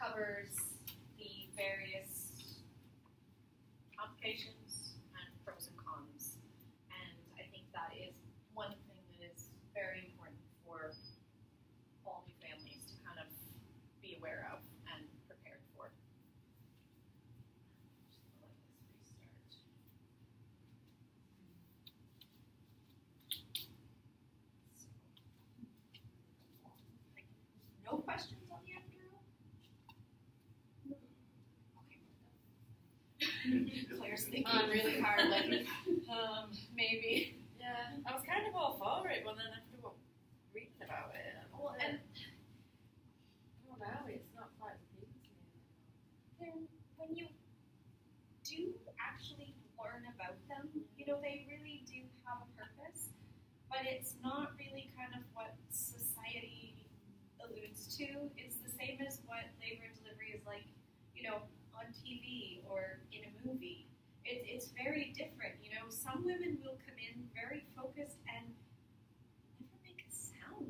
covers the various complications and pros and cons. And I think that is one thing that is very important for all new families to kind of be aware of and prepared for. Just let this restart. No questions on the epidural? Okay. Claire's thinking really hard, like, maybe. Yeah, I was kind of all for it, but then after reading about it, Well, and I don't know, it's not quite appealing to me. then when you do actually learn about them, you know, they really do have a purpose, but it's not really kind of what society alludes to. It's the same as what labor and delivery is like, you know, on TV or in a movie. It's very different, you know. Some women will come in very focused and never make a sound,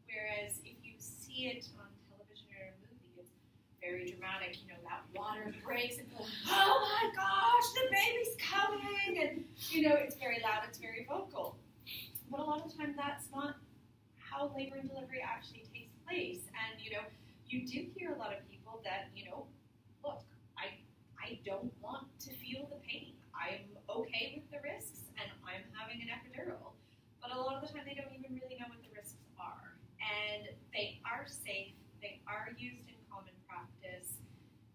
whereas if you see it on television or a movie, it's very dramatic, you know, that water breaks and oh my gosh, the baby's coming, and you know, it's very loud, it's very vocal. But a lot of the time that's not how labor and delivery actually takes place. And you know, you do hear a lot of people that, you know, look, I don't want to feel the pain. I'm okay with the risks and I'm having an epidural. But a lot of the time they don't even really know what the risks are. And they are safe, they are used in common practice,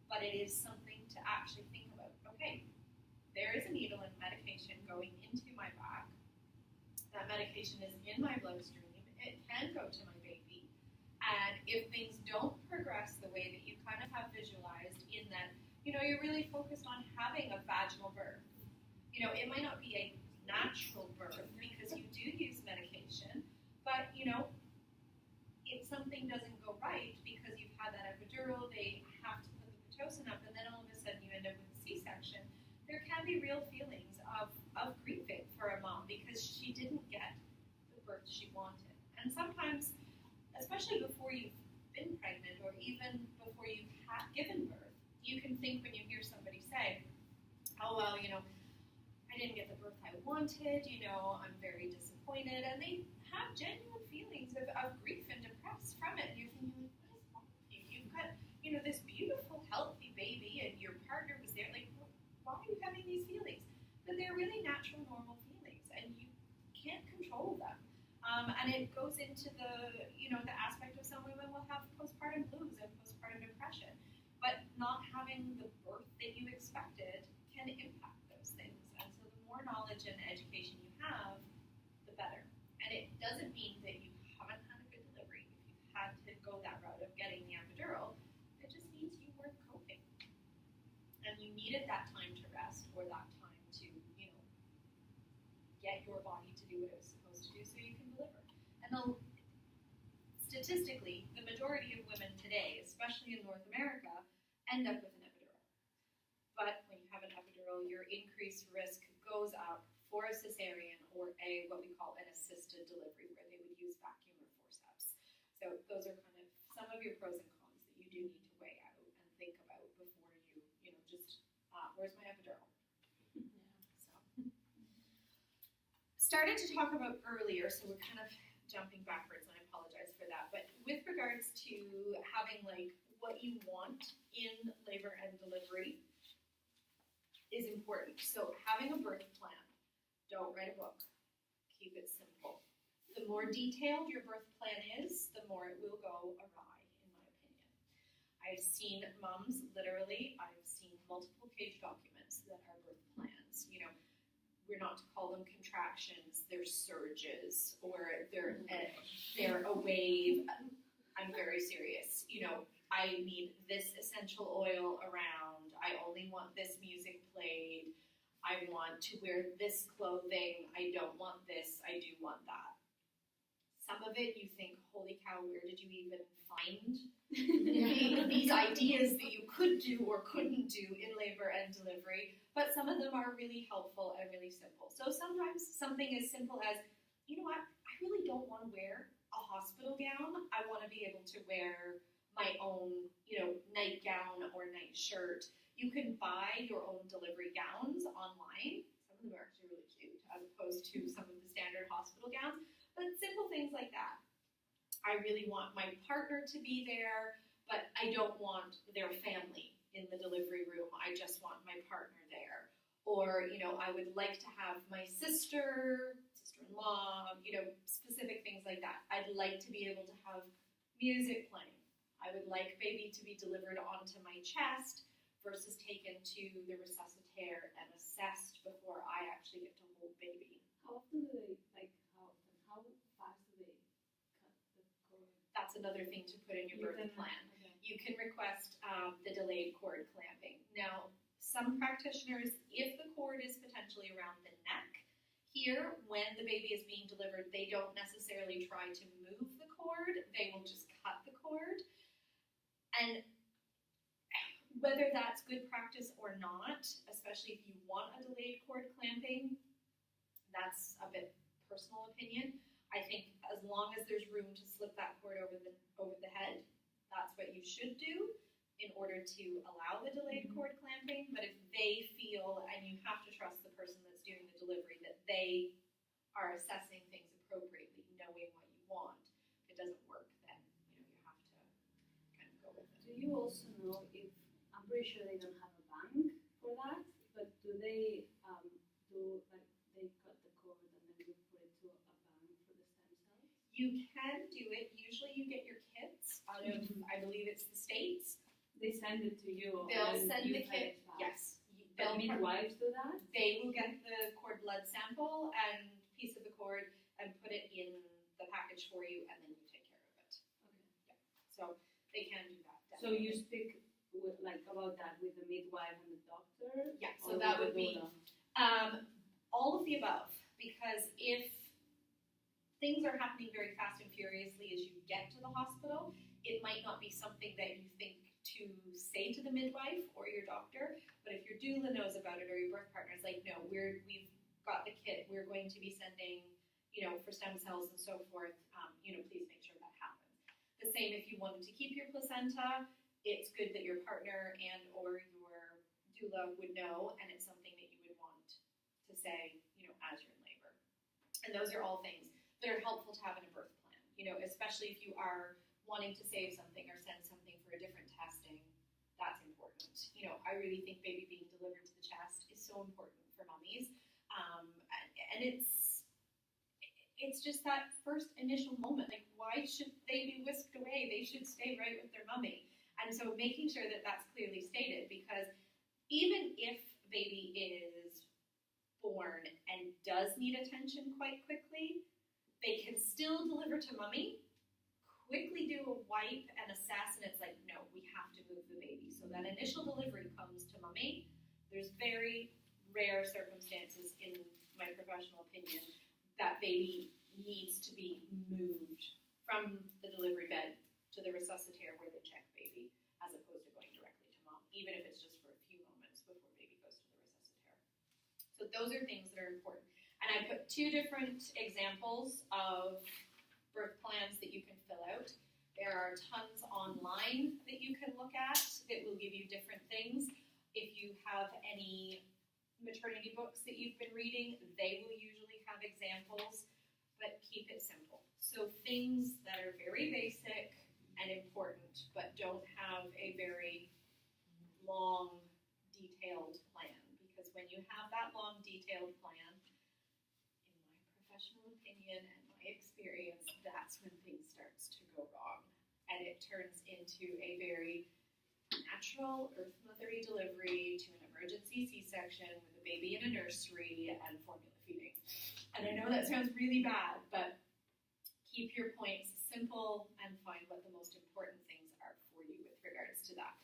but it is something to actually think about. Okay, there is a needle and medication going into my back. That medication is in my bloodstream. It can go to my baby. And if things don't progress the way that you kind of have visualized in that, you know, you're really focused on having a vaginal birth. You know, it might not be a natural birth because you do use medication, but, you know, if something doesn't go right because you've had that epidural, they have to put the Pitocin up, and then all of a sudden you end up with a C-section, there can be real feelings of grieving for a mom because she didn't get the birth she wanted. And sometimes, especially before you've been pregnant or even before you've given birth, you can think when you hear somebody say, oh, well, you know, I didn't get the birth I wanted, you know, I'm very disappointed. And they have genuine feelings of grief and depressed from it. And you're thinking, what is wrong with you? You've got, you know, this beautiful, healthy baby and your partner was there. Like, why are you having these feelings? But they're really natural, normal feelings, and you can't control them. And it goes into the, you know, the aspect of some women will have postpartum blues and postpartum depression. But not having the birth that you expected can impact those things. And so the more knowledge and education you have, the better. And it doesn't mean that you haven't had a good delivery if you've had to go that route of getting the epidural. It just means you weren't coping. And you needed that time to rest or that time to, you know, get your body to do what it was supposed to do so you can deliver. And statistically, the majority of women today, especially in North America, end up with an epidural. But when you have an epidural, your increased risk goes up for a cesarean or what we call an assisted delivery, where they would use vacuum or forceps. So those are kind of some of your pros and cons that you do need to weigh out and think about before you know, just, where's my epidural? Yeah. So, started to talk about earlier, so we're kind of jumping backwards, and I apologize for that. But with regards to having, like, what you want in labor and delivery is important. So having a birth plan. Don't write a book. Keep it simple. The more detailed your birth plan is, the more it will go awry, in my opinion. I've seen moms, literally, I've seen multiple page documents that are birth plans. You know, we're not to call them contractions, they're surges, or they're a wave. I'm very serious. You know, I need this essential oil around. I only want this music played. I want to wear this clothing. I don't want this. I do want that. Some of it you think, holy cow, where did you even find these ideas that you could do or couldn't do in labor and delivery? But some of them are really helpful and really simple. So sometimes something as simple as, you know what, I really don't want to wear a hospital gown. I want to be able to wear my own, nightgown or nightshirt. You can buy your own delivery gowns online. Some of them are actually really cute, as opposed to some of the standard hospital gowns. But simple things like that. I really want my partner to be there, but I don't want their family in the delivery room. I just want my partner there. Or, I would like to have my sister-in-law, specific things like that. I'd like to be able to have music playing. I would like baby to be delivered onto my chest versus taken to the resuscitaire and assessed before I actually get to hold baby. How often do they, how fast do they cut the cord? That's another thing to put in your birth plan. Okay. You can request the delayed cord clamping. Now, some practitioners, if the cord is potentially around the neck, here, when the baby is being delivered, they don't necessarily try to move the cord, they will just cut the cord. And whether that's good practice or not, especially if you want a delayed cord clamping, that's a bit personal opinion. I think as long as there's room to slip that cord over the head, that's what you should do in order to allow the delayed cord clamping. But if they feel, and you have to trust the person that's doing the delivery, that they are assessing things appropriately, knowing what you want, if it doesn't work, then you have to kind of go with it. Do you also know if, I'm pretty sure they don't have a bank for that, but do they they cut the cord and then you put it to a bank for the stem cells? You can do it. Usually you get your kits out of, I believe it's the States. They send it to you. They'll and send you the pay kit. it back. Yes. But midwives do that? They will get the cord blood sample and piece of the cord and put it in the package for you, and then you take care of it. Okay. Yeah. So they can do that. So Definitely. you speak about that with the midwife and the doctor? Yeah. Or So that with would the be doula? all of the above, because if things are happening very fast and furiously as you get to the hospital, it might not be something that you think to say to the midwife or your doctor, but if your doula knows about it or your birth partner is like, no, we've got the kit, we're going to be sending, for stem cells and so forth, please make sure that happens. The same if you wanted to keep your placenta, it's good that your partner and or your doula would know, and it's something that you would want to say, as you're in labor. And those are all things that are helpful to have in a birth plan, especially if you are wanting to save something or send something for a different testing, that's important. I really think baby being delivered to the chest is so important for mummies. And it's just that first initial moment. Like, why should they be whisked away? They should stay right with their mummy. And so making sure that that's clearly stated, because even if baby is born and does need attention quite quickly, they can still deliver to mummy, quickly do a wipe and assess, and it's like, no, we have to move the baby. So that initial delivery comes to mummy. There's very rare circumstances, in my professional opinion, that baby needs to be moved from the delivery bed to the resuscitaire where they check baby, as opposed to going directly to mom, even if it's just for a few moments before baby goes to the resuscitaire. So those are things that are important. And I put two different examples of birth plans that you can fill out. There are tons online that you can look at that will give you different things. If you have any maternity books that you've been reading, they will usually have examples, but keep it simple. So things that are very basic and important, but don't have a very long, detailed plan. Because when you have that long, detailed plan, in my professional opinion and my experience, that's when things starts to go wrong. And it turns into a very natural earth mothery delivery to an emergency C-section with a baby in a nursery and formula feeding. And I know that sounds really bad, but keep your points simple and find what the most important things are for you with regards to that.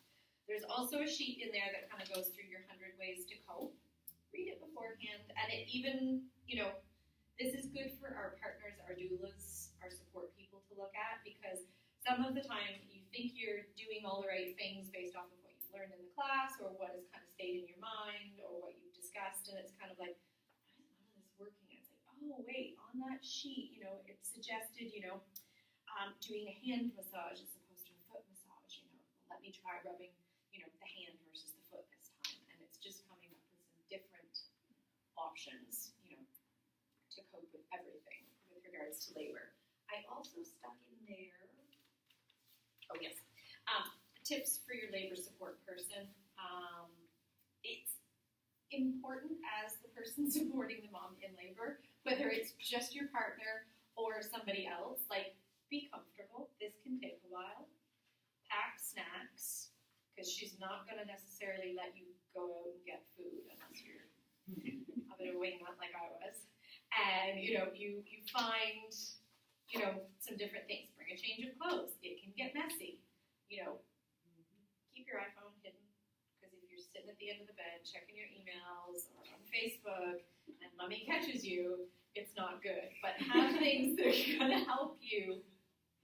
There's also a sheet in there that kind of goes through your 100 ways to cope. Read it beforehand, and it even, this is good for our partners, our doulas, our support people to look at, because some of the time you think you're doing all the right things based off of what you've learned in the class or what has kind of stayed in your mind or what you've discussed, and it's kind of like, why is none of this working? And it's like, oh wait, on that sheet, it suggested, doing a hand massage as opposed to a foot massage. let me try rubbing, the hand versus the foot this time. And it's just coming up with some different options, to cope with everything with regards to labor. I also stuck in there, tips for your labor support person. It's important as the person supporting the mom in labor, whether it's just your partner or somebody else, like, be comfortable. This can take a while. Pack snacks, because she's not going to necessarily let you go out and get food unless you're having a wingnut like I was. And, you find, some different things. Bring a change of clothes. It can get messy. Keep your iPhone hidden, because if you're sitting at the end of the bed checking your emails or on Facebook and mommy catches you, it's not good. But have things that are going to help you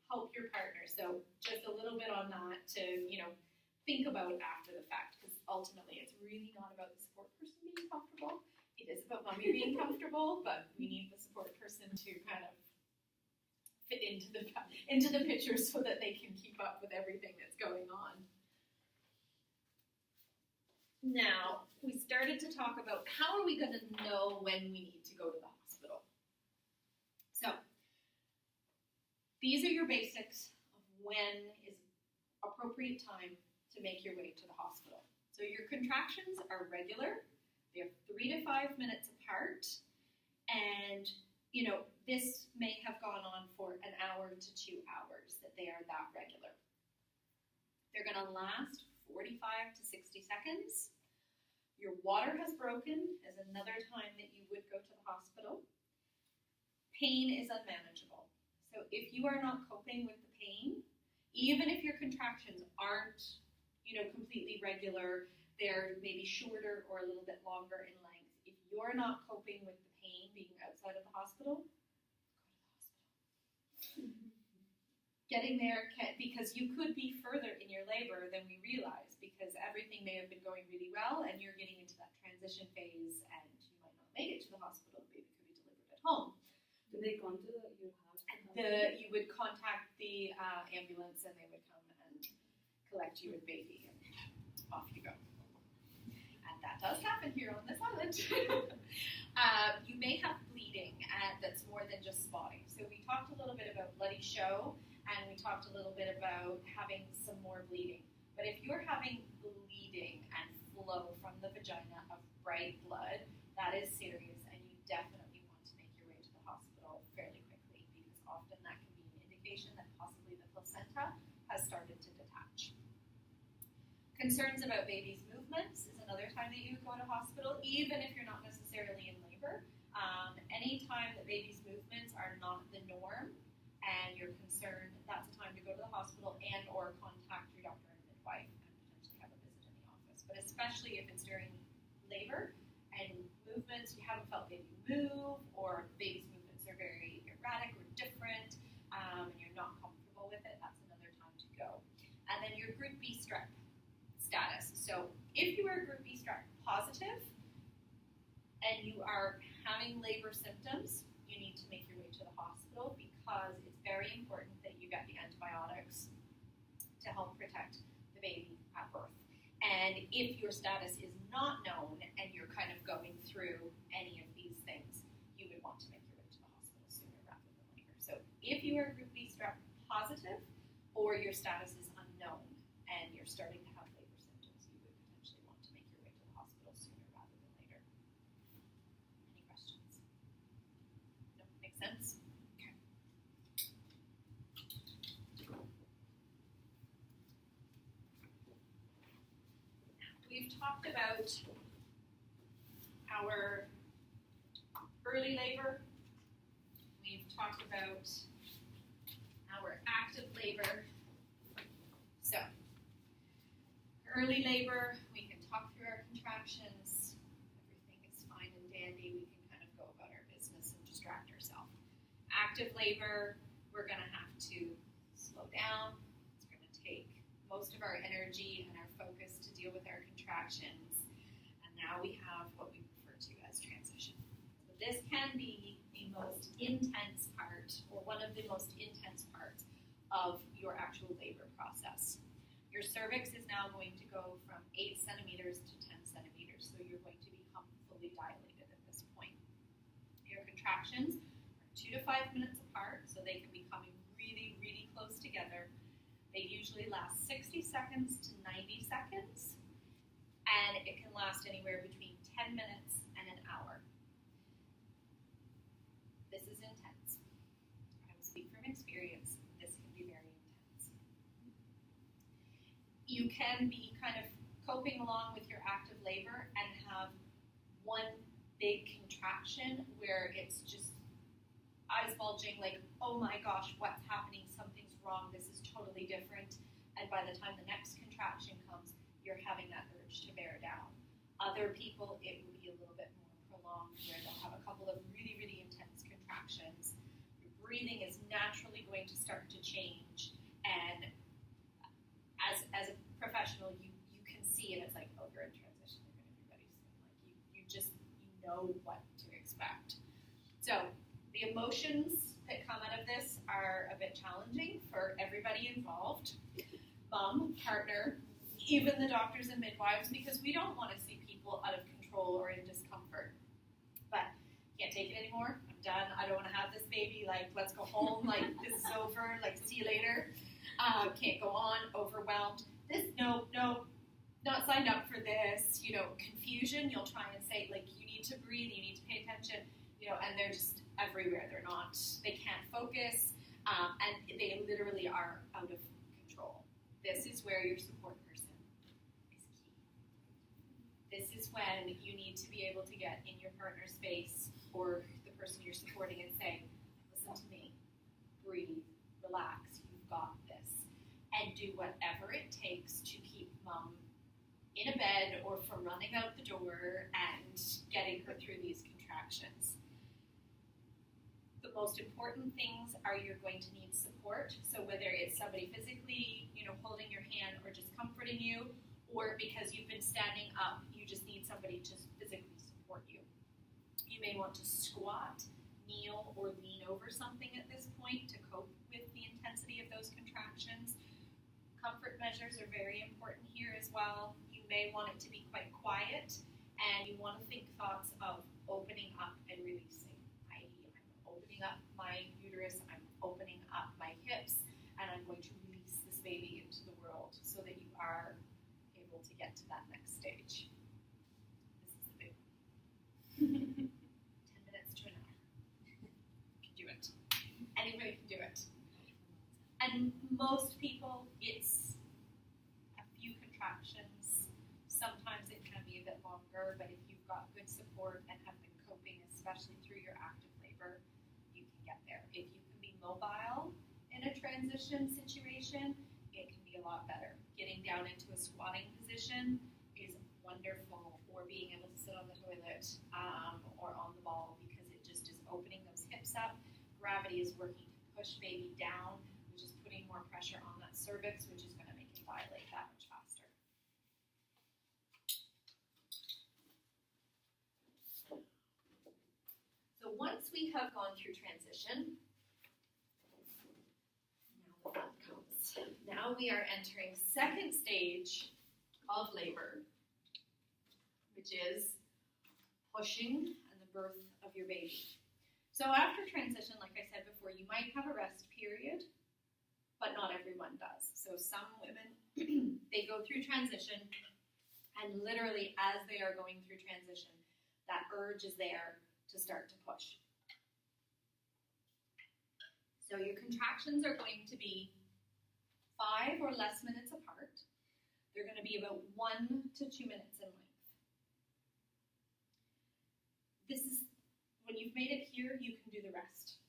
help your partner. So just a little bit on that to, think about after the fact, because ultimately it's really not about the support person being comfortable. It is about mommy being comfortable, but we need the support person to kind of fit into the picture so that they can keep up with everything that's going on. Now, we started to talk about how are we going to know when we need to go to the hospital. So, these are your basics of when is appropriate time to make your way to the hospital. So your contractions are regular. They're 3 to 5 minutes apart. And, this may have gone on for an hour to 2 hours that they are that regular. They're going to last 45 to 60 seconds. Your water has broken is another time that you would go to the hospital. Pain is unmanageable. So if you are not coping with the pain, even if your contractions aren't, completely regular, they're maybe shorter or a little bit longer in length. If you're not coping with the pain being outside of the hospital, go to the hospital. Getting there because you could be further in your labor than we realize, because everything may have been going really well and you're getting into that transition phase and you might not make it to the hospital. The baby could be delivered at home. Do they come to your house? You would contact the ambulance and they would come and collect you with baby and off you go. And that does happen here on this island. You may have bleeding that's more than just spotting. So we talked a little bit about bloody show, and we talked a little bit about having some more bleeding. But if you're having bleeding and flow from the vagina of bright blood, that is serious, and you definitely want to make your way to the hospital fairly quickly, because often that can be an indication that possibly the placenta has started to detach. Concerns about baby's movements is another time that you would go to hospital, even if you're not necessarily in labor. Any time that baby's movements are not the norm and you're concerned, that's a time to go to the hospital and or contact your doctor and midwife and potentially have a visit in the office. But especially if it's during labor and movements, you haven't felt baby move, or baby's movements are very erratic or different, and you're not comfortable with it, that's another time to go. And then your group B strep status. So if you are group B strep positive and you are having labor symptoms, you need to make your way to the hospital, because it's very important that you get the antibiotics to help protect the baby at birth. And if your status is not known and you're kind of going through any of these things, you would want to make your way to the hospital sooner rather than later. So if you are group B strep positive or your status is unknown and you're starting to have labor symptoms, you would potentially want to make your way to the hospital sooner rather than later. Any questions? No? Make sense? Okay. We've talked about our early labor. We've talked about our active labor. So, early labor, we can talk through our contractions. Everything is fine and dandy. We can kind of go about our business and distract ourselves. Active labor, we're going to have to slow down. It's going to take most of our energy and our focus to deal with our contractions. And now we have what we refer to as transition. So this can be the most intense part, or one of the most intense parts of your actual labor process. Your cervix is now going to go from 8 centimeters to 10 centimeters, so you're going to become fully dilated at this point. Your contractions are 2 to 5 minutes apart, so they can be coming really, really close together. They usually last 60 seconds to 90 seconds, and it can last anywhere between 10 minutes and an hour. This is intense. I will speak from experience. This can be very intense. You can be kind of coping along with your active labor and have one big contraction where it's just eyes bulging, like, oh my gosh, what's happening? Something's wrong. This is totally different. And by the time the next contraction comes, you're having that urge to bear down. Other people, it will be a little bit more prolonged, where they'll have a couple of really, really intense contractions. Your breathing is naturally going to start to change. And as a professional, you can see it. It's like, oh, you're in transition. You're going to be ready soon. Like you know what to expect. So the emotions that come out of this are a bit challenging for everybody involved. Mom, partner, even the doctors and midwives, because we don't want to see people out of control or in discomfort. But can't take it anymore. I'm done. I don't want to have this baby. Like, let's go home. Like, this is over. Like, see you later. Can't go on. Overwhelmed. No, not signed up for this. Confusion. You'll try and say, like, you need to breathe. You need to pay attention. And they're just everywhere. They can't focus. And they literally are out of control. This is where your support person is key. This is when you need to be able to get in your partner's face or the person you're supporting and say, listen to me, breathe, relax, you've got this. And do whatever it takes to keep mom in a bed or from running out the door and getting her through these contractions. The most important things are you're going to need support. So whether it's somebody physically, holding your hand or just comforting you, or because you've been standing up, you just need somebody to physically support you. You may want to squat, kneel, or lean over something at this point to cope with the intensity of those contractions. Comfort measures are very important here as well. You may want it to be quite quiet, and you want to think thoughts of opening up and releasing. i.e., I'm opening up my uterus, I'm opening up my hips, and I'm going to release this baby into the world so that you are able to get to that next stage. This is the big one. 10 minutes to an hour. You can do it. Anybody can do it. And most people, it's a few contractions. Sometimes it can be a bit longer, but if you've got good support and have been coping, especially through your active labor, you can get there. If you can be mobile in a transition situation, it can be a lot better. Getting down into a squatting position is wonderful, or being able to sit on the toilet or on the ball, because it just is opening those hips up. Gravity is working to push baby down, which is putting more pressure on that cervix, which is going to make it dilate that much faster. So once we have gone through transition, now the fun comes. Now we are entering second stage of labor, which is pushing and the birth of your baby. So after transition, like I said before, you might have a rest period, but not everyone does. So some women, they go through transition, and literally as they are going through transition, that urge is there to start to push. So your contractions are going to be 5 or less minutes apart. They're going to be about 1 to 2 minutes in length. This is, when you've made it here, you can do the rest.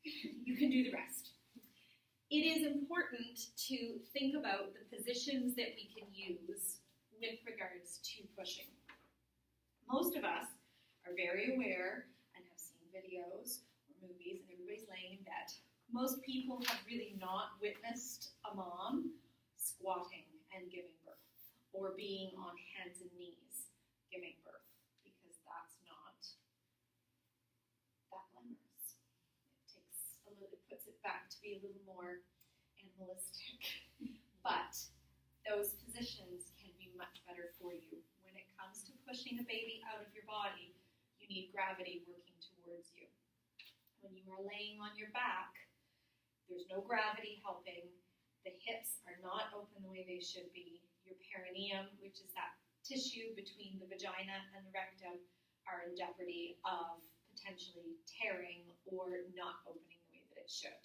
You can do the rest. It is important to think about the positions that we can use with regards to pushing. Most of us are very aware and have seen videos or movies, and everybody's laying in bed. Most people have really not witnessed a mom squatting and giving birth, or being on hands and knees giving birth, because that's not that glamorous. It puts it back to be a little more animalistic, but those positions can be much better for you. When it comes to pushing a baby out of your body, you need gravity working towards you. When you are laying on your back, there's no gravity helping. The hips are not open the way they should be. Your perineum, which is that tissue between the vagina and the rectum, are in jeopardy of potentially tearing or not opening the way that it should.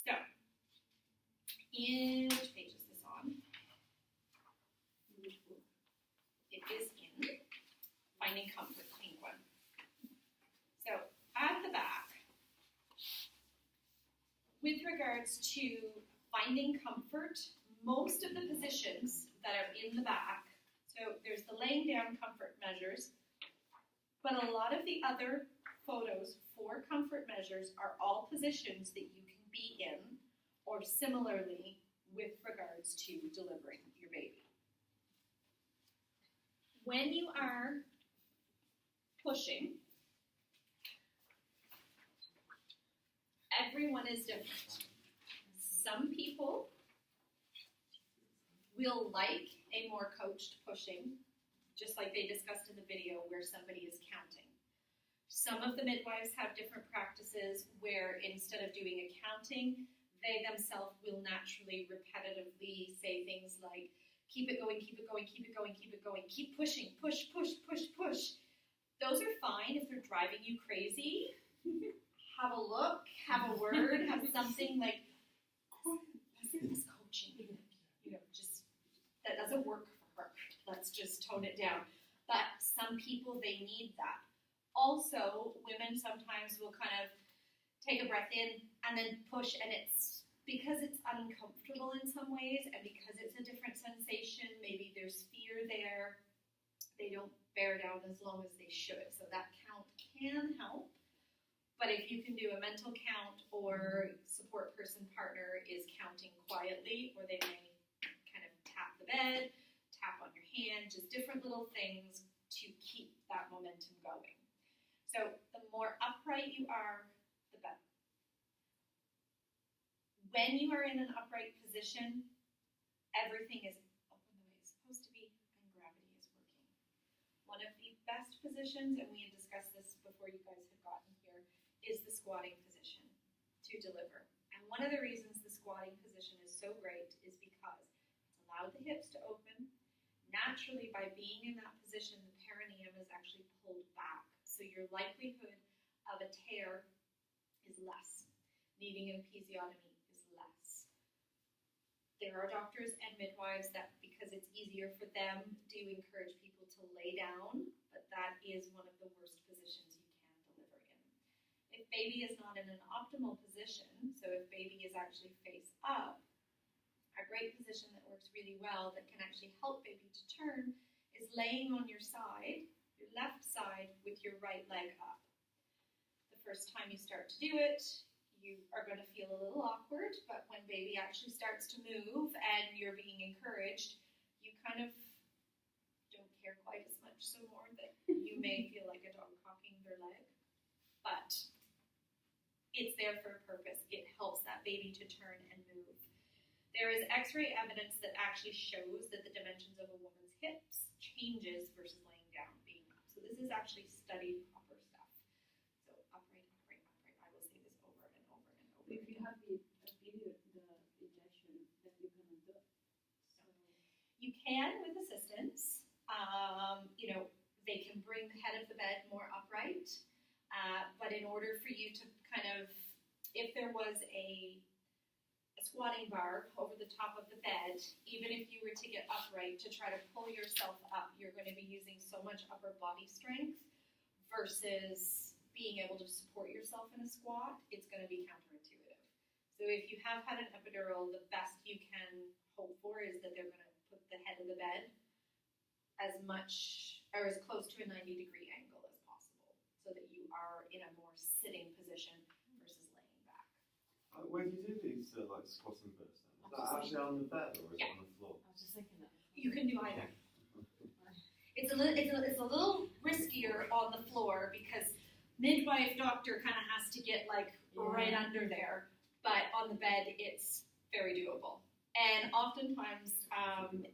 So, in which page is this on? It is in Finding Comfort, pink one. So, at the back, with regards to finding comfort, most of the positions that are in the back, so there's the laying down comfort measures, but a lot of the other photos for comfort measures are all positions that you can be in, or similarly with regards to delivering your baby. When you are pushing, everyone is different. Some people will like a more coached pushing, just like they discussed in the video where somebody is counting. Some of the midwives have different practices where instead of doing a counting, they themselves will naturally repetitively say things like, keep it going, keep it going, keep it going, keep it going, keep pushing, push, push, push, push. Those are fine if they're driving you crazy. Have a look, have a word, have something like, this coaching, just, that doesn't work for her. Let's just tone it down. But some people, they need that. Also, women sometimes will kind of take a breath in and then push, and it's because it's uncomfortable in some ways and because it's a different sensation, maybe there's fear there, they don't bear down as long as they should. So that count can help. But if you can do a mental count or support person partner is counting quietly, or they may kind of tap the bed, tap on your hand, just different little things to keep that momentum going. So the more upright you are, the better. When you are in an upright position, everything is open the way it's supposed to be and gravity is working. One of the best positions, and we had discussed this before you guys had gotten here, is the squatting position to deliver. And one of the reasons the squatting position is so great is because it's allowed the hips to open. Naturally, by being in that position, the perineum is actually pulled back. So your likelihood of a tear is less. Needing an episiotomy is less. There are doctors and midwives that, because it's easier for them, do encourage people to lay down, but that is one of the worst positions you can deliver in. If baby is not in an optimal position, so if baby is actually face up, a great position that works really well that can actually help baby to turn is laying on your side, your left side, with your right leg up. The first time you start to do it, you are going to feel a little awkward, but when baby actually starts to move and you're being encouraged, you kind of don't care quite as much, so more that you may feel like a dog cocking their leg. But it's there for a purpose. It helps that baby to turn and move. There is X-ray evidence that actually shows that the dimensions of a woman's hips changes versus laying down, being up. So this is actually studied proper stuff. So upright, upright, upright. I will say this over and over and over. If you have the period, the injection, then you cannot do it. So you can with assistance. They can bring the head of the bed more upright. But in order for you to kind of, if there was a squatting bar over the top of the bed, even if you were to get upright to try to pull yourself up, you're going to be using so much upper body strength versus being able to support yourself in a squat. It's going to be counterintuitive. So if you have had an epidural, the best you can hope for is that they're going to put the head of the bed as much or as close to a 90-degree angle as possible so that you are in a more sitting position versus laying back. Where do you do these squats and bursts then? Is that actually on the bed or is it on the floor? I was just thinking that. You can do either. It's a little riskier on the floor because midwife doctor kind of has to get right under there, but on the bed it's very doable. And oftentimes,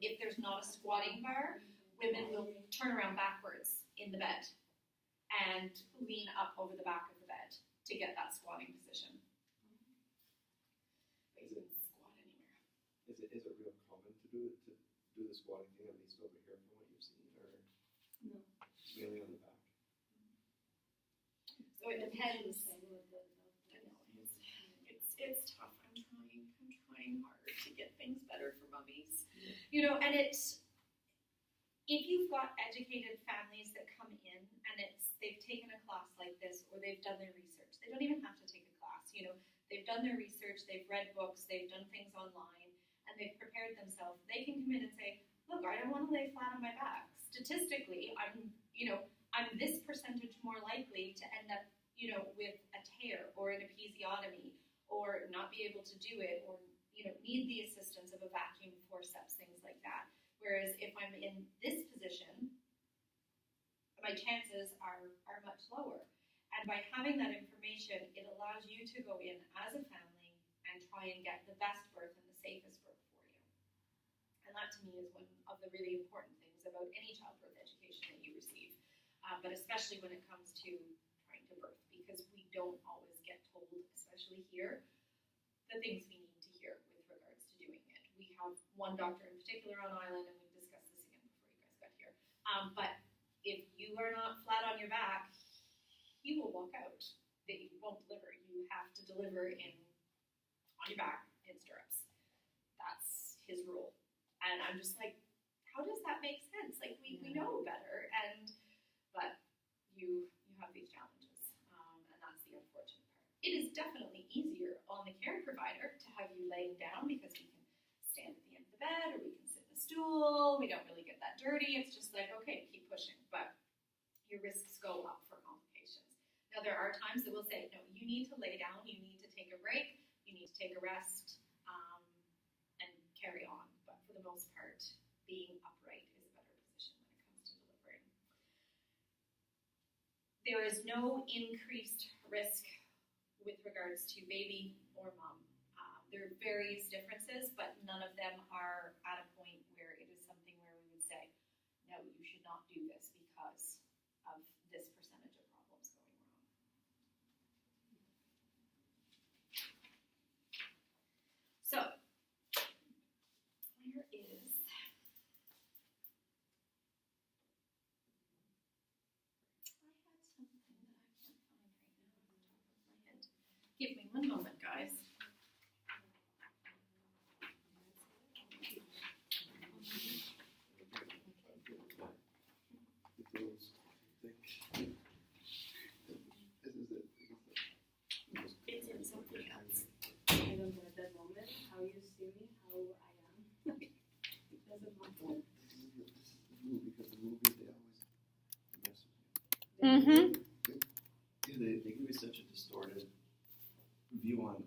if there's not a squatting bar, women will turn around backwards in the bed and lean up over the back of the bed to get that squatting position. But you can squat anywhere. Is it real common to do the squatting thing, at least over here from what you've seen, or No. it's mainly on the back? So it depends. Same with the- I know, it's tough. I'm trying hard to get things better for mummies. You know, and if you've got educated families that come in and they've taken a class like this or they've done their research, they don't even have to take a class. You know, they've done their research, they've read books, they've done things online, and they've prepared themselves. They can come in and say, look, I don't want to lay flat on my back. Statistically, I'm this percentage more likely to end up, with a tear or an episiotomy, or not be able to do it, or need the assistance of a vacuum, forceps, things like that. Whereas if I'm in this position, my chances are much lower. And by having that information, it allows you to go in as a family and try and get the best birth and the safest birth for you. And that to me is one of the really important things about any childbirth education that you receive, but especially when it comes to trying to birth, because we don't always get told, especially here, the things we need to hear with regards to doing it. We have one doctor in particular on island, and we've discussed this again before you guys got here. But if you are not flat on your back, he will walk out. They won't deliver. You have to deliver on your back in stirrups. That's his rule. And I'm just like, how does that make sense? Like we know better, but you have these challenges, and that's the unfortunate part. It is definitely easier on the care provider to have you laying down because we can stand at the end of the bed or we can sit in a stool. We don't really get that dirty. It's just like, okay, keep pushing, but your risks go up for complications. Now there are times that we'll say, no, you need to lay down, you need to take a break, you need to take a rest, and carry on. But for the most part, being upright is a better position when it comes to delivering. There is no increased risk with regards to baby or mom. There are various differences, but none of them are at a point where it is something where we would say, no, you should not do this because of this percentage of problems going wrong. So, where is... Give me one moment, guys. It's in something else. I don't know at that moment how you see me, how I am. It doesn't matter. This is the rule, because the movie, they always mess with you. Mm-hmm. Yeah, they give you such a distorted view on